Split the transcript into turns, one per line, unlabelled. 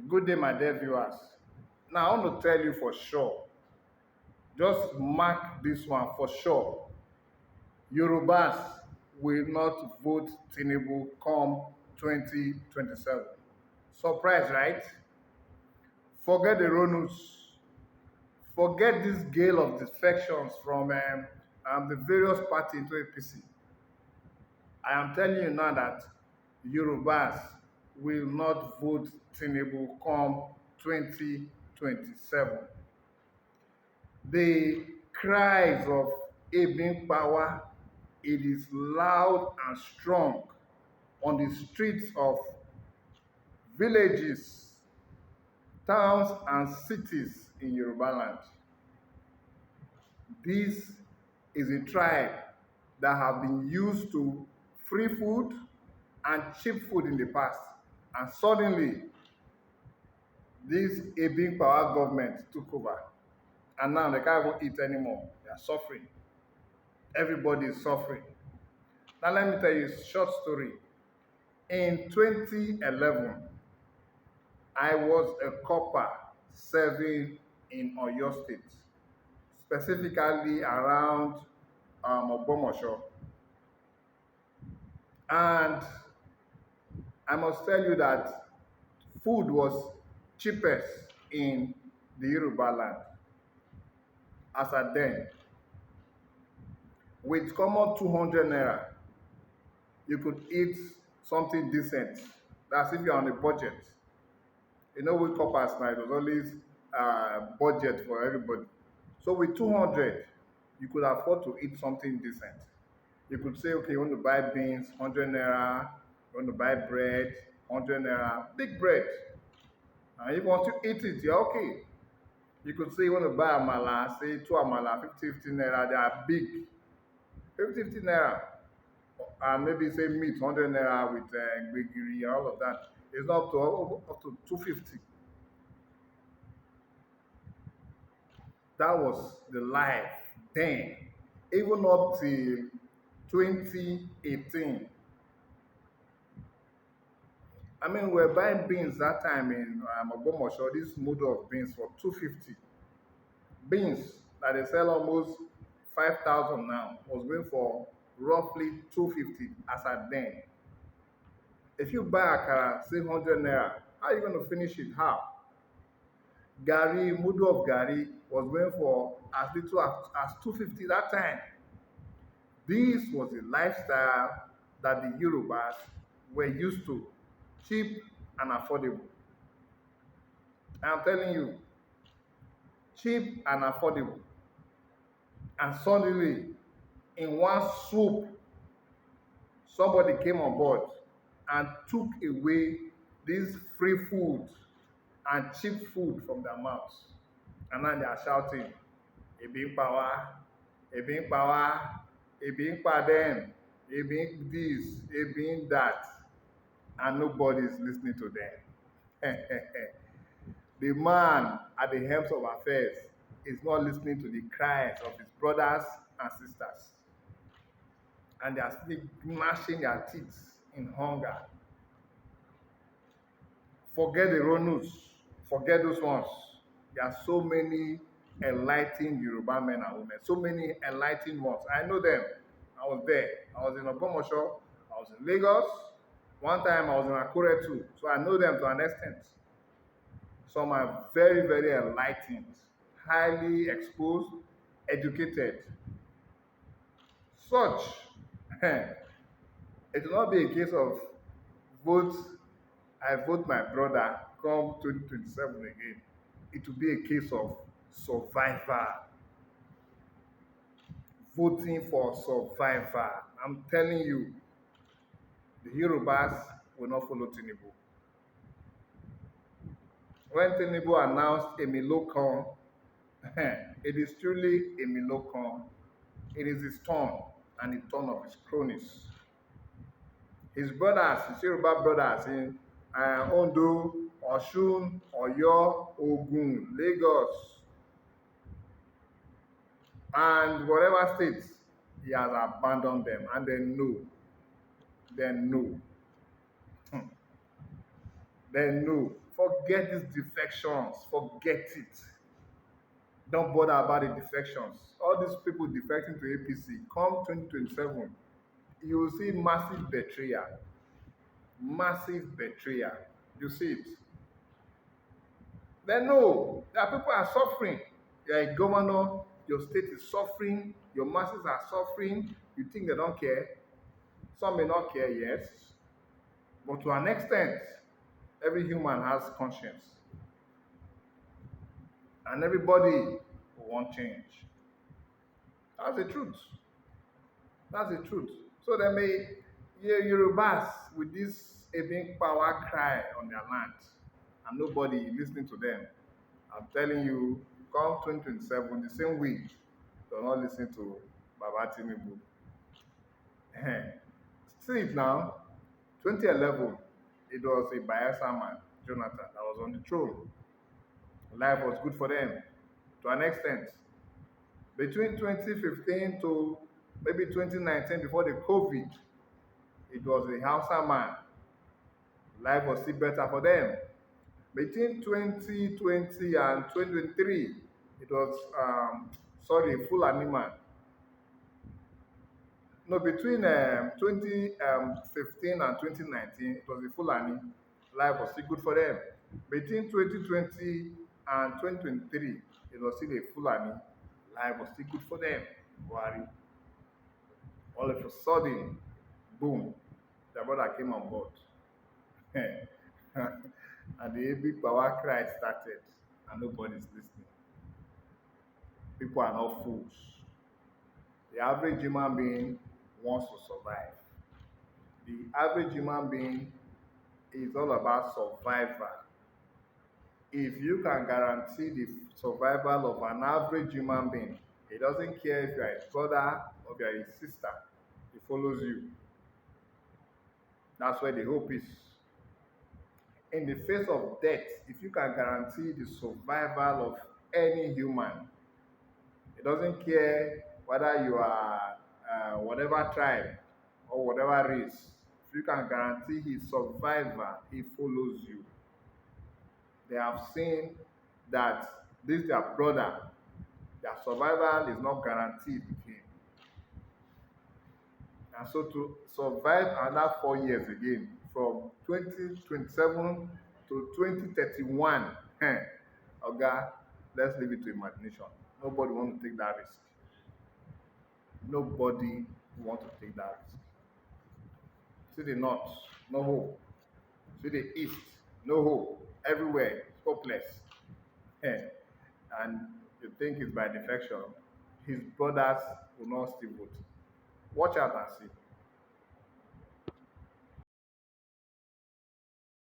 Good day, my dear viewers. Now, I want to tell you for sure, just mark this one for sure. Yorubas will not vote TINUBU come 2027. Surprise, right? Forget the RONUS. Forget this gale of defections from the various parties into APC. I am telling you now that Yorubas will not vote TINUBU come 2027. The cries of Ebin power, it is loud and strong on the streets of villages, towns, and cities in Yoruba land. This is a tribe that have been used to free food and cheap food in the past. And suddenly, this Ebin power government took over. And now they can't even eat anymore. They are suffering. Everybody is suffering. Now let me tell you a short story. In 2011, I was a copper serving in Oyo State, specifically around Ogbomosho. And I must tell you that food was cheapest in the Yoruba land as at then. With common 200 naira, you could eat something decent. That's if you're on a budget. You know, with coppers now, it was always budget for everybody. So with 200, you could afford to eat something decent. You could say, okay, you want to buy beans, 100 naira, you want to buy bread, 100 naira, big bread. And if you want to eat it, you're okay. You could say you want to buy amala, say two amala, 50 naira, they are big. 50 naira. And maybe say meat, 100 naira with gbegiri, all of that. It's up to 250. That was the life then. Even up till 2018. I mean, we were buying beans that time in Ogbomosho, this model of beans for 250. Beans that they sell almost 5,000 now was going for roughly 250 as at then. If you buy akara, say 100 naira, how are you going to finish it? How? Gari, mudu of gari was going for as little as 250 that time. This was the lifestyle that the Yorubas were used to, cheap and affordable. I'm telling you, cheap and affordable. And suddenly, in one swoop, somebody came on board and took away this free food and cheap food from their mouths. And now they are shouting, Ebin power, Ebin power, Ebin pardon, Ebin this, Ebin that. And nobody is listening to them. The man at the helm of affairs is not listening to the cries of his brothers and sisters. And they are still gnashing their teeth in hunger. Forget the RONUS, forget those ones. There are so many enlightened Yoruba men and women, so many enlightened ones. I know them. I was there. I was in Ogbomosho, I was in Lagos. One time I was in Akure too, so I know them to an extent. Some are very, very enlightened, highly exposed, educated. Such, it will not be a case of vote, I vote my brother, come 2027 again. It will be a case of survivor, voting for survivor. I'm telling you, the Yorubas will not follow Tinubu. When Tinubu announced Emilokon, it is truly Emilokon. It is his turn and the turn of his cronies. His brothers, his Yoruba brothers in Ondo, Osun, Oyo, Ogun, Lagos, and whatever states, he has abandoned them, and they know. Then no, forget these defections. Forget it. Don't bother about the defections. All these people defecting to APC, come 2027, you will see massive betrayal. Massive betrayal. You see it. Then no, there are people are suffering. You're a governor, your state is suffering, your masses are suffering. You think they don't care? Some may not care, yes, but to an extent, every human has conscience, and everybody will want change. That's the truth. That's the truth. So they may hear Yorubas with this a big power cry on their land, and nobody listening to them. I'm telling you, come 2027, the same week, they'll not listen to Baba TINUBU. See it now, 2011, it was a Bayelsa man, Jonathan, that was on the throne. Life was good for them to an extent. Between 2015 to maybe 2019, before the COVID, it was a Hausa man. Life was still better for them. Between 2020 and 2023, it was, sorry, Fulani man. No, between 2015 and 2019, it was a Fulani. Life was still good for them. Between 2020 and 2023, it was still a Fulani. Life was still good for them. Buhari. All of a sudden, boom, the brother came on board. And the big power cry started, and nobody's listening. People are not fools. The average human being wants to survive. The average human being is all about survival. If you can guarantee the survival of an average human being, he doesn't care if you are his brother or if you are his sister, he follows you. That's where the hope is. In the face of death, if you can guarantee the survival of any human, he doesn't care whether you are whatever tribe or whatever race. If you can guarantee his survival, he follows you. They have seen that this their brother, their survival is not guaranteed with him. And so to survive another 4 years again, from 2027 to 2031, okay, let's leave it to imagination. Nobody wants to take that risk. Nobody wants to take that risk. See the north, no hope. See the east, no hope. Everywhere, hopeless. And you think it's by defection, his brothers will not still vote. Watch out and see.